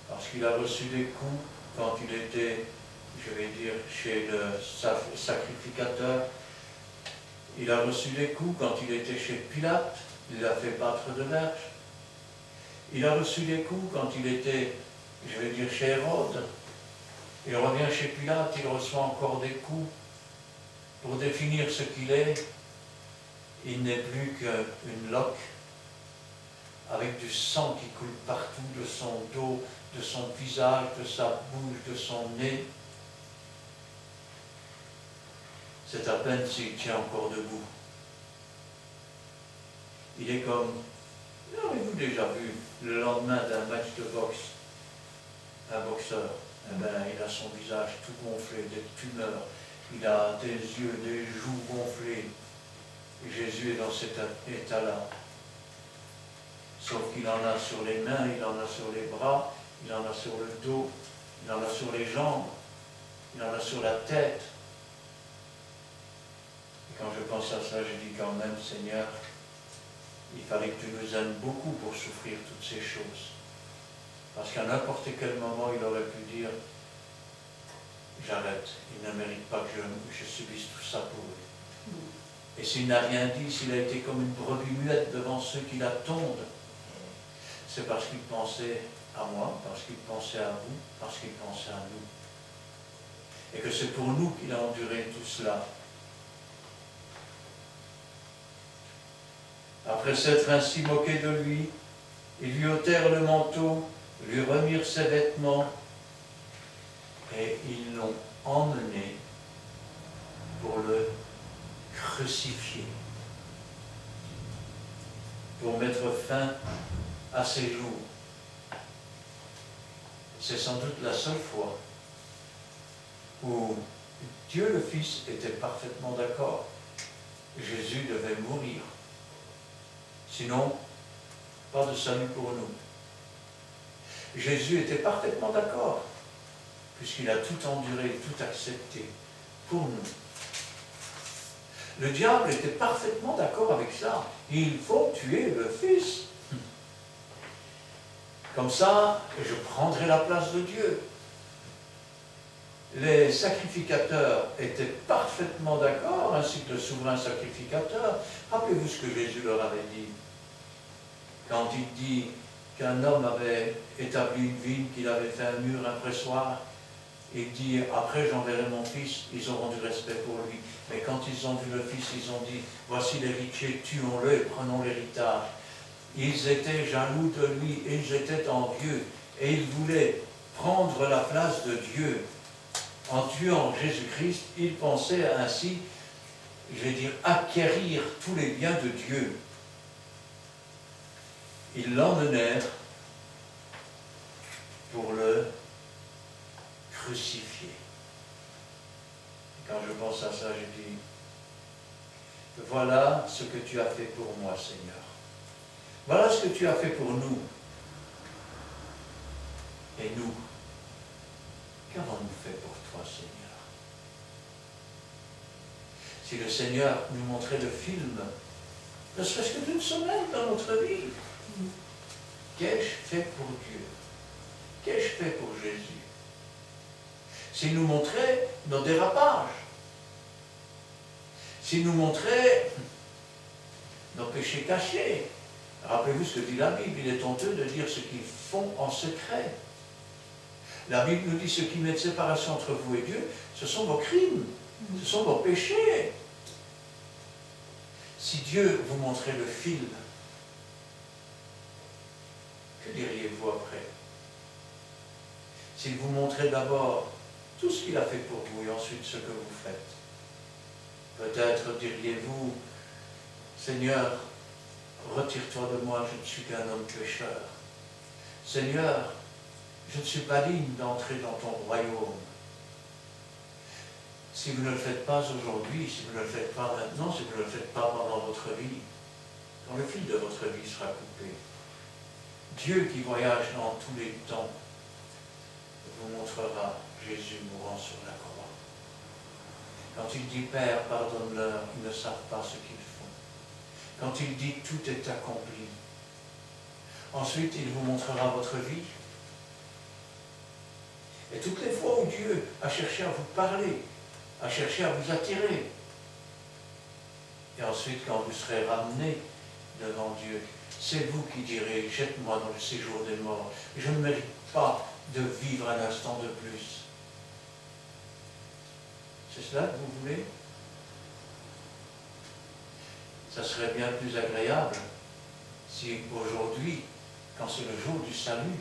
Parce qu'il a reçu des coups quand il était, je vais dire, chez le sacrificateur. Il a reçu des coups quand il était chez Pilate, il l'a fait battre de verge. Il a reçu des coups quand il était, je vais dire, chez Hérode. Il revient chez Pilate, il reçoit encore des coups. Pour définir ce qu'il est, il n'est plus qu'une loque avec du sang qui coule partout de son dos, de son visage, de sa bouche, de son nez. C'est à peine s'il tient encore debout. Il est comme, avez-vous déjà vu le lendemain d'un match de boxe, un boxeur, eh ben, il a son visage tout gonflé, des tumeurs, il a des yeux, des joues gonflées. Et Jésus est dans cet état-là. Sauf qu'il en a sur les mains, il en a sur les bras, il en a sur le dos, il en a sur les jambes, il en a sur la tête. Et quand je pense à ça, je dis quand même, Seigneur, il fallait que tu nous aimes beaucoup pour souffrir toutes ces choses. Parce qu'à n'importe quel moment, il aurait pu dire, j'arrête, il ne mérite pas que je subisse tout ça pour lui. Et s'il n'a rien dit, s'il a été comme une brebis muette devant ceux qui l'attendent, c'est parce qu'il pensait à moi, parce qu'il pensait à vous, parce qu'il pensait à nous. Et que c'est pour nous qu'il a enduré tout cela. Après s'être ainsi moqué de lui, ils lui ôtèrent le manteau, lui remirent ses vêtements, et ils l'ont emmené pour le crucifier, pour mettre fin à ses jours. C'est sans doute la seule fois où Dieu le Fils était parfaitement d'accord. Jésus devait mourir. Sinon, pas de salut pour nous. Jésus était parfaitement d'accord, puisqu'il a tout enduré, tout accepté pour nous. Le diable était parfaitement d'accord avec ça. Il faut tuer le Fils. Comme ça, je prendrai la place de Dieu. Les sacrificateurs étaient parfaitement d'accord, ainsi que le souverain sacrificateur. Rappelez-vous ce que Jésus leur avait dit. Quand il dit qu'un homme avait établi une vigne, qu'il avait fait un mur, un pressoir, il dit, après j'enverrai mon fils, ils auront du respect pour lui. Mais quand ils ont vu le fils, ils ont dit, voici l'héritier, tuons-le et prenons l'héritage. Ils étaient jaloux de lui, et ils étaient envieux, et ils voulaient prendre la place de Dieu. En tuant Jésus-Christ, ils pensaient ainsi, je vais dire, acquérir tous les biens de Dieu. Ils l'emmenèrent pour le crucifier. Et quand je pense à ça, je dis, voilà ce que tu as fait pour moi, Seigneur. Voilà ce que tu as fait pour nous. Et nous, qu'avons-nous fait pour toi, Seigneur? Si le Seigneur nous montrait le film, ne serait-ce que d'une semaine dans notre vie, qu'ai-je fait pour Dieu? Qu'ai-je fait pour Jésus? S'il nous montrait nos dérapages, s'il nous montrait nos péchés cachés, rappelez-vous ce que dit la Bible, il est honteux de dire ce qu'ils font en secret. La Bible nous dit ce qui met de séparation entre vous et Dieu, ce sont vos crimes, ce sont vos péchés. Si Dieu vous montrait le film, que diriez-vous après? S'il vous montrait d'abord tout ce qu'il a fait pour vous et ensuite ce que vous faites, peut-être diriez-vous, Seigneur, retire-toi de moi, je ne suis qu'un homme pécheur. Seigneur, je ne suis pas digne d'entrer dans ton royaume. Si vous ne le faites pas aujourd'hui, si vous ne le faites pas maintenant, si vous ne le faites pas pendant votre vie, quand le fil de votre vie sera coupé, Dieu qui voyage dans tous les temps vous montrera Jésus mourant sur la croix. Quand il dit « Père, pardonne-leur, ils ne savent pas ce qu'ils font ». Quand il dit « Tout est accompli ». Ensuite, il vous montrera votre vie. Et toutes les fois où Dieu a cherché à vous parler, a cherché à vous attirer, et ensuite, quand vous serez ramené devant Dieu, c'est vous qui direz, jette-moi dans le séjour des morts. Je ne mérite pas de vivre un instant de plus. C'est cela que vous voulez? ça serait bien plus agréable si aujourd'hui, quand c'est le jour du salut,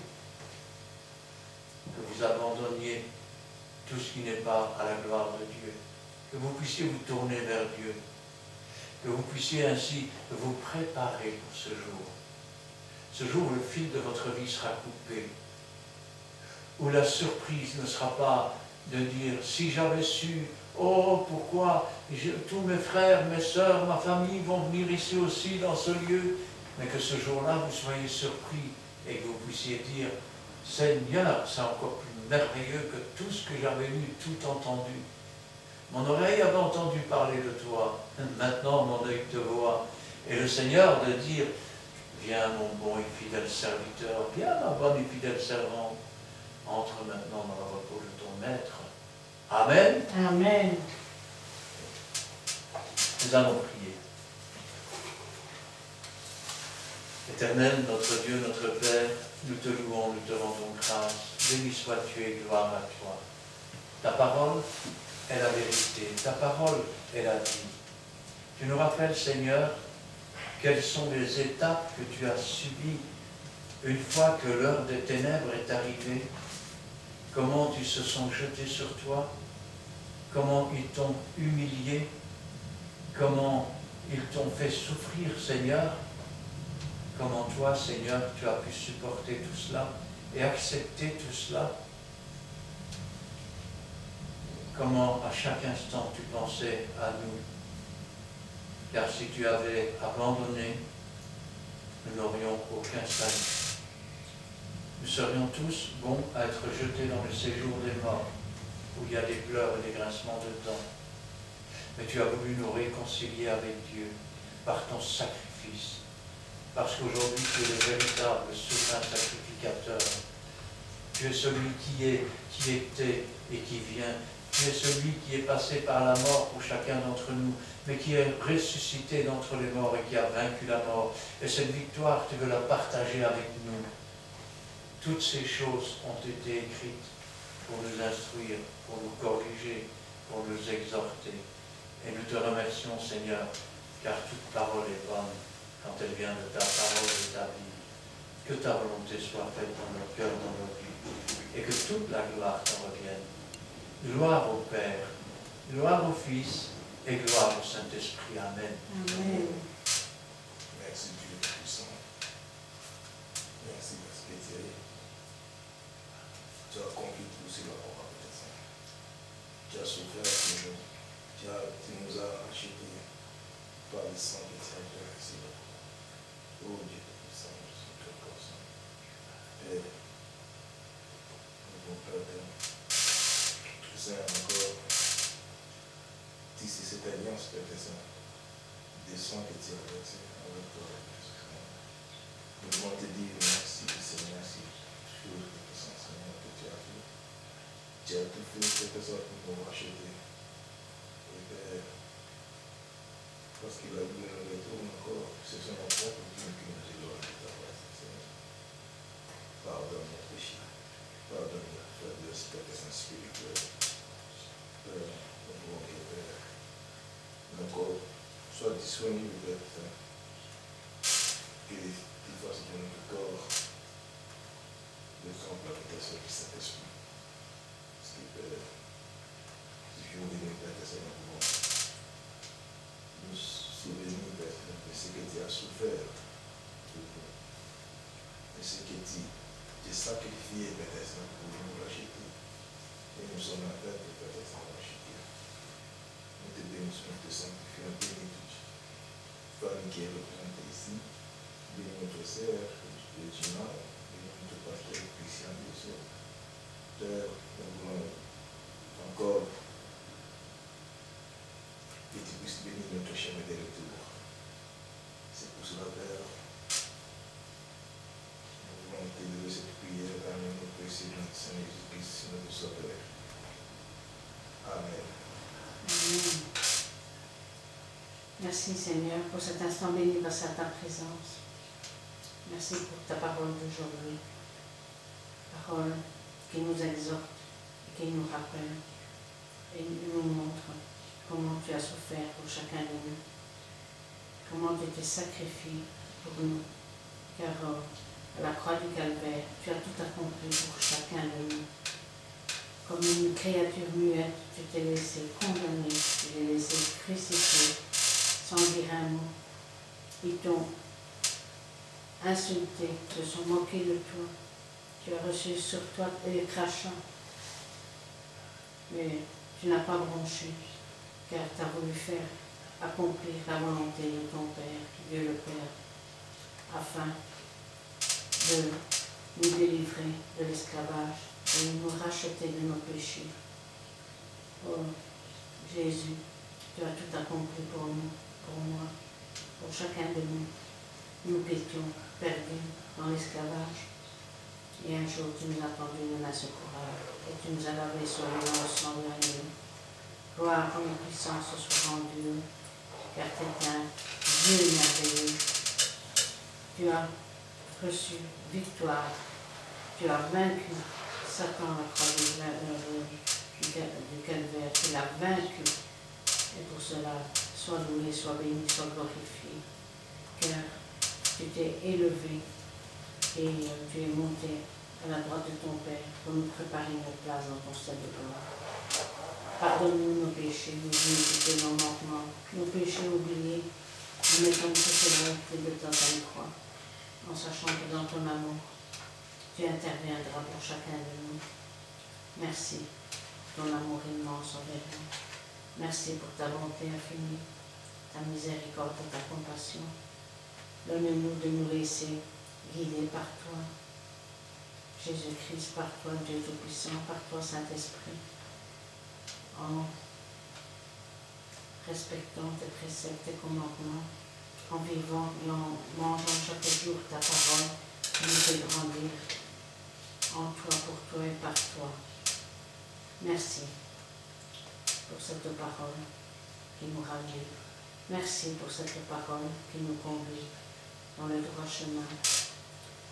que vous abandonniez tout ce qui n'est pas à la gloire de Dieu, que vous puissiez vous tourner vers Dieu, que vous puissiez ainsi vous préparer pour ce jour. Ce jour où le fil de votre vie sera coupé, où la surprise ne sera pas de dire « si j'avais su, oh pourquoi tous mes frères, mes sœurs, ma famille vont venir ici aussi dans ce lieu », mais que ce jour-là vous soyez surpris et que vous puissiez dire « Seigneur, c'est encore plus merveilleux que tout ce que j'avais lu, tout entendu. Mon oreille avait entendu parler de toi, maintenant mon œil te voit. » Et le Seigneur de dire « Viens mon bon et fidèle serviteur, viens ma bonne et fidèle servante, entre maintenant dans le repos de ton Maître. » Amen. Amen. Nous allons prier. Éternel, notre Dieu, notre Père, nous te louons, nous te rendons grâce. Béni sois-tu et gloire à toi. Ta parole est la vérité, ta parole est la vie. Tu nous rappelles, Seigneur, quelles sont les étapes que tu as subies une fois que l'heure des ténèbres est arrivée. Comment ils se sont jetés sur toi, comment ils t'ont humilié, comment ils t'ont fait souffrir, Seigneur. Comment toi, Seigneur, tu as pu supporter tout cela et accepter tout cela. Comment à chaque instant tu pensais à nous. Car si tu avais abandonné, nous n'aurions aucun salut. Nous serions tous bons à être jetés dans le séjour des morts, où il y a des pleurs et des grincements de dents. Mais tu as voulu nous réconcilier avec Dieu par ton sacrifice. Parce qu'aujourd'hui, tu es le véritable souverain sacrificateur. Tu es celui qui était et qui vient. Tu es celui qui est passé par la mort pour chacun d'entre nous, mais qui est ressuscité d'entre les morts et qui a vaincu la mort. Et cette victoire, tu veux la partager avec nous. Toutes ces choses ont été écrites pour nous instruire, pour nous corriger, pour nous exhorter. Et nous te remercions, Seigneur, car toute parole est bonne quand elle vient de ta parole et de ta vie. Que ta volonté soit faite dans nos cœurs, dans nos vies, et que toute la gloire t'en revienne. Gloire au Père, gloire au Fils, et gloire au Saint-Esprit. Amen. Amen. Merci Dieu puissant. Merci parce que tu as accompli tout cela pour ma personne. Tu as souffert pour nous. Tu nous as achetés par le sang de ta merci. Oh Dieu puissant, je suis très conscient. Père, mon Père, tout ça encore, d'ici cette alliance, Père Saint, des sons que tu as versés avec toi, nous voulons te dire merci, Seigneur, merci. Chose que Seigneur, que tu as fait. Tu as tout fait, quelque chose pour nous racheter. Et Père, parce qu'il a voulu nous retourner encore, ce sont nos propres crimes qui nous éloignent de ta face, Seigneur. Pardonne nos péchés. Pardonne nos faiblesses, Père Saint-Spirituel. Père, nous voulons que Père, nos corps soient disponibles, Père Saint. Que tu fasses de notre corps de son plantation du Saint-Esprit. Parce que Père, si je vous dis, Père Saint, nous pouvons nous souvenir, Père, de ce que tu as souffert pour nous. De ce que tu as sacrifié, Père Saint, pour nous racheter. Et nous sommes en tête de Père Saint, racheter. Nous te bénissons, nous te sanctifions, bénis toute famille qui est représentée ici. Bénis notre sœur, le Gina, bénis notre pasteur Christian, bien sûr. Père, nous voulons encore que tu puisses bénir notre chemin de retour. C'est pour cela, Père, nous voulons t'élever cette prière dans le nom précieux de notre Seigneur Jésus-Christ, notre Sauveur. Amen. Amen. Merci Seigneur pour cet instant béni grâce à ta présence. Merci pour ta parole d'aujourd'hui. Parole qui nous exhorte, qui nous rappelle et nous montre comment tu as souffert pour chacun de nous. comment tu t'es sacrifié pour nous. Car à la croix du Calvaire, tu as tout accompli pour chacun de nous. Comme une créature muette, tu t'es laissé condamner, tu t'es laissé crucifier, sans dire un mot. Ils t'ont insulté, se sont moqués de toi. Tu as reçu sur toi les crachats. Mais tu n'as pas bronché, car tu as voulu faire accomplir la volonté de ton Père, Dieu le Père, afin de nous délivrer de l'esclavage et de nous racheter de nos péchés. Oh Jésus, tu as tout accompli pour nous, pour moi, pour chacun de nous. Nous qui étions perdus dans l'esclavage. Et un jour, tu nous as tendu une main secourable et tu nous as lavé sur le sang de l'agneau. Gloire et puissance soit rendue, car tu es un Dieu merveilleux. Tu as reçu victoire. Tu as vaincu Satan à la croix du Calvaire. Tu l'as vaincu. Et pour cela, sois loué, sois béni, sois glorifié. Car tu t'es élevé et tu es monté à la droite de ton Père pour nous préparer une place dans ton ciel de gloire. Pardonne-nous nos péchés, nos iniquités, nos manquements, nos péchés oubliés. Nous mettons tout cela de ta croix, en sachant que dans ton amour, tu interviendras pour chacun de nous. Merci pour ton amour immense envers nous. Merci pour ta bonté infinie, ta miséricorde et ta compassion. Donne-nous de nous laisser guider par toi, Jésus-Christ, par toi, Dieu Tout-Puissant, par toi, Saint-Esprit, en respectant tes préceptes, tes commandements, en vivant et en mangeant chaque jour ta parole, qui nous fait grandir en toi, pour toi et par toi. Merci pour cette parole qui nous ravive. Merci pour cette parole qui nous conduit dans le droit chemin.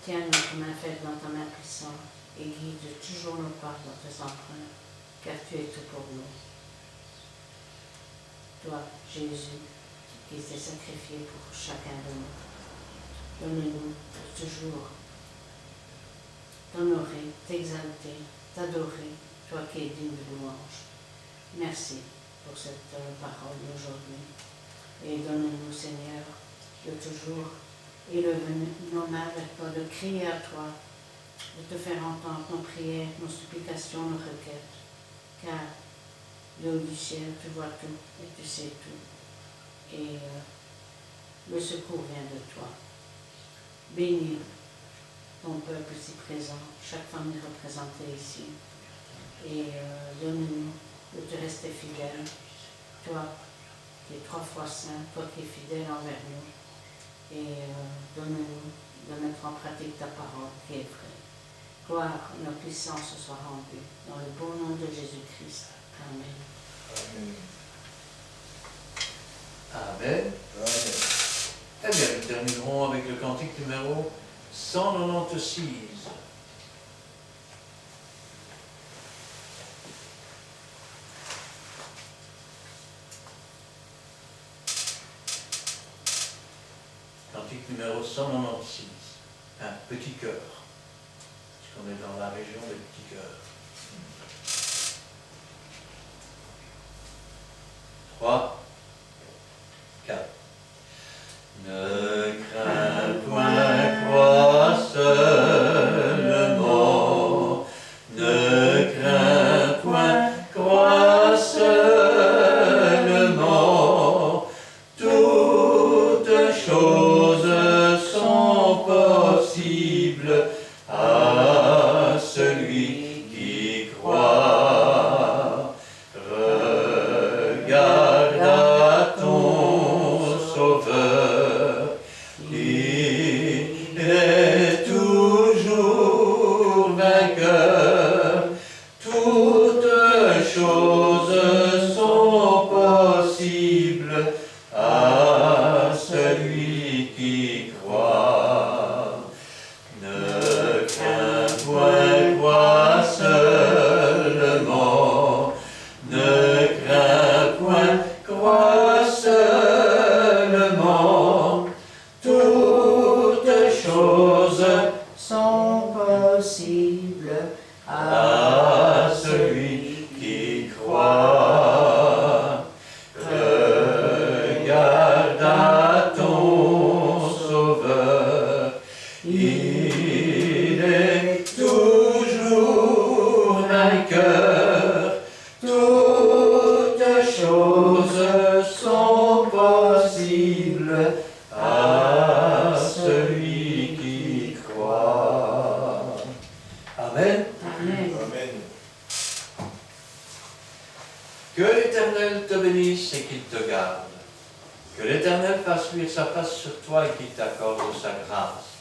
Tiens notre main faible dans ta main puissante et guide toujours nos pas dans tes empreintes, car tu es tout pour nous. Toi, Jésus, qui t'es sacrifié pour chacun de nous. Donne-nous toujours t'honorer, t'exalter, t'adorer, toi qui es digne de louange. Merci pour cette parole d'aujourd'hui. Et donne-nous, Seigneur, de toujours élever nos mains vers toi, de crier à toi, de te faire entendre nos prières, nos supplications, nos requêtes. Car, du haut du ciel, tu vois tout et tu sais tout. Et le secours vient de toi. Bénis ton peuple ici présent, chaque famille représentée ici. Et donne-nous de te rester fidèle. Toi qui es 3 fois saint, toi qui es fidèle envers nous. Et donne-nous de mettre en pratique ta parole qui est vraie. Gloire et notre puissance soit rendue. Dans le beau nom de Jésus-Christ. Amen. Amen. Amen. Eh bien, nous terminerons avec le cantique numéro 196. Cantique numéro 196. Un petit cœur. Puisqu'on est dans la région des petits cœurs. 3, 4. Ne crains point, crois seulement. Ne crains point, crois seulement. Toutes choses sont possibles à celui qui croit. Regarde à ton Sauveur, choses sont possibles à celui qui croit. Amen. Amen. Amen. Que l'Éternel te bénisse et qu'il te garde. Que l'Éternel fasse luire sa face sur toi et qu'il t'accorde sa grâce.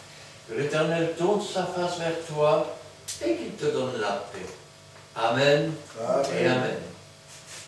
Que l'Éternel tourne sa face vers toi et qu'il te donne la paix. Amen et Amen. Amen.